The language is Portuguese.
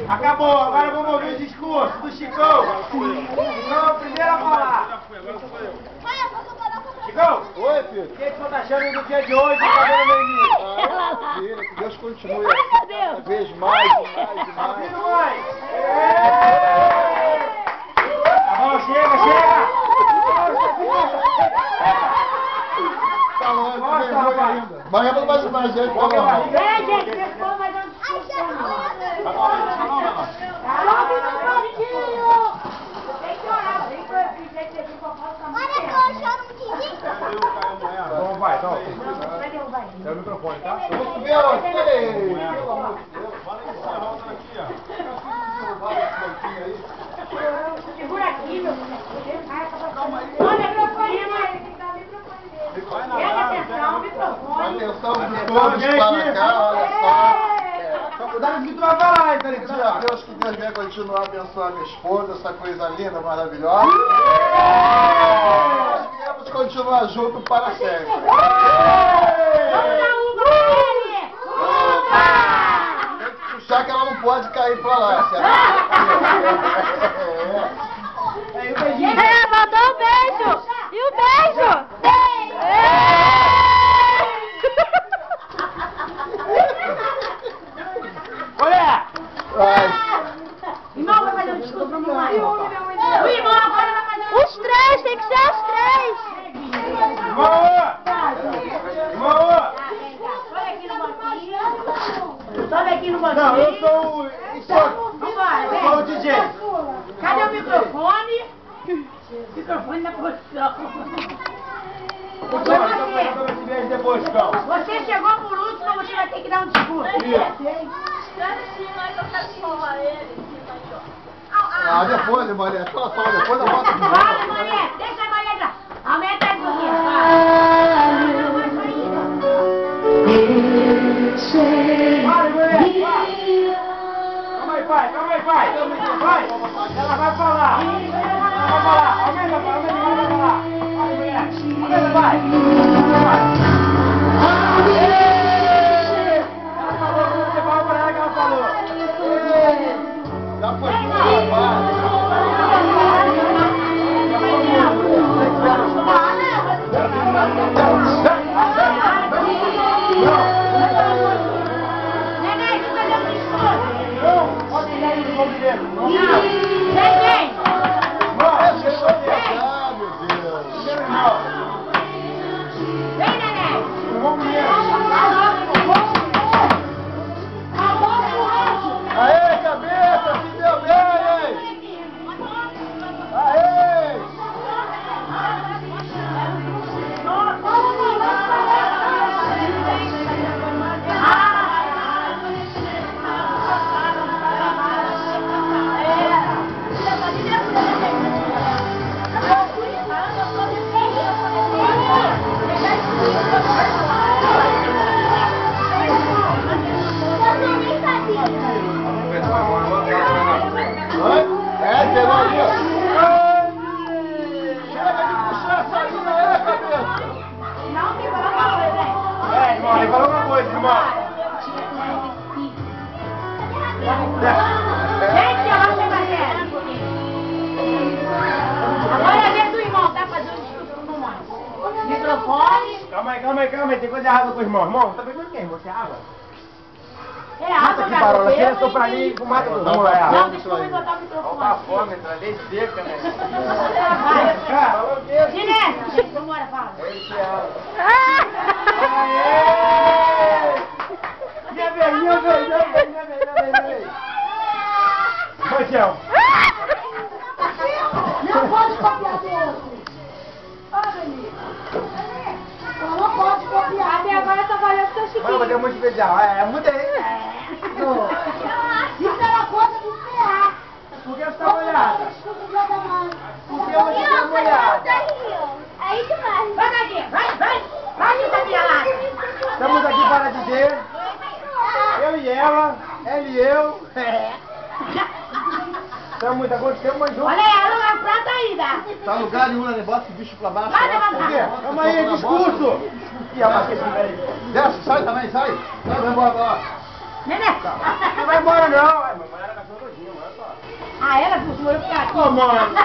Acabou, agora vamos ouvir o discurso do Chicão. Chicão é o primeiro a falar. Chicão, Oi, filho. o que você está achando do dia de hoje? Tá vendo meu início? Maravilha, que Deus continue cada vez mais e mais e Tá mais. ouvindo, mãe? Tá bom, chega, chega. Tá longe, Nossa, vergonha rapaz. ainda. Mas eu não vai ajudar a gente, tá bom? Gente, pessoal, mas não discussão. Sobe no banquinho. Tem que orar, tem que orar. Olha que eu choro um tizinho. Então vai, então. Vai derrubar ele. É o microfone, tá? Eu vou subir a você. Pelo amor de Deus. Segura aqui, meu filho. Olha, microfone, ele tem que dar o microfone dele. Presta atenção, o microfone. Atenção de todos para cá, olha só. Cuidado com o que tu vai falar, hein, tá Pedir a Deus que Deus venha continuar abençoando a minha esposa, essa coisa linda, maravilhosa. Nós viemos continuar juntos para sempre. Vamos dar uma pra ele! Tem que puxar que ela não pode cair pra lá. Aí o beijinho. Mandou um beijo. E o beijo? Olha! Irmão, vai fazer um discurso pra mamãe. O irmão agora vai fazer um Os três, tem que ser os três. Irmão! Irmão! Sobe aqui no banquinho. Sobe aqui no banquinho. Não, eu sou o... Vambora, Eu sou o vem. DJ. Cadê o microfone? Microfone na posição. Então vai esse beijo depois, Chicão. Você chegou por último, você vai ter que dar um discurso. Ah, depois, Maria. Só, depois eu volto de Vai, novo. Maria, deixa a Maria entrar. Aumenta aí um pouquinho. Vai, mulher, vai. Calma aí, pai. Vai. Ela vai falar. Aumenta, pai, ela vai falar. Vai, mulher. Aumenta, pai. Ela falou, você falou pra ela que ela falou. Já foi tudo, Neném, você vai dar um discurso. Não, pode ir aí no nome dele. Não, neném. Ah, meu Deus. Vem, neném. Aê, cabeça, se deu bem, hein? Aê! Oi? Pegou ali, ó. Chega de puxar essa linha aí, cabeça. Não, me fala uma coisa, hein? Irmão, ele falou uma coisa, irmão. Gente, abaixa a barreira. Agora é a vez do irmão, tá fazendo um discurso com mamãe. Microfone. Calma aí. Tem coisa errada com o irmão. Irmão, tá pegando quem? Você é água? É Mata água, aqui, Parola. Tira essa pra garoto. mim e mata todo mundo. Vai, Não, deixa eu botar o microfone. fome, tá bem seca, né? Vai. Silêncio, gente. Vambora, fala. Aê! Minha vez. Vai, Tião. Não pode copiar do outro. Ó, Dani. Não pode copiar. Até agora tá valendo seu chiquinho. Vai ter muito especial. É muito aí. Isso era coisa do PA. Por que você tá molhada? Escuta o meu da mãe. Por que você tá molhada? Aí demais. Vai daqui, vai, que tá virada. Estamos aqui para dizer, eu e ela e eu. Tem muita coisa, mas junto. Olha ela, prata aí, dá. Tá no lugar nenhum, né? Bota esse bicho pra baixo. Vai lá. levantar. Calma aí, discurso. E a bacia Desce, sai também, sai. Sai, vai embora pra lá. Nenê. Não vai embora não. Ai, mamãe era cachorro todinho, mano. Ah, ela costuma ficar aqui. Ô, mano.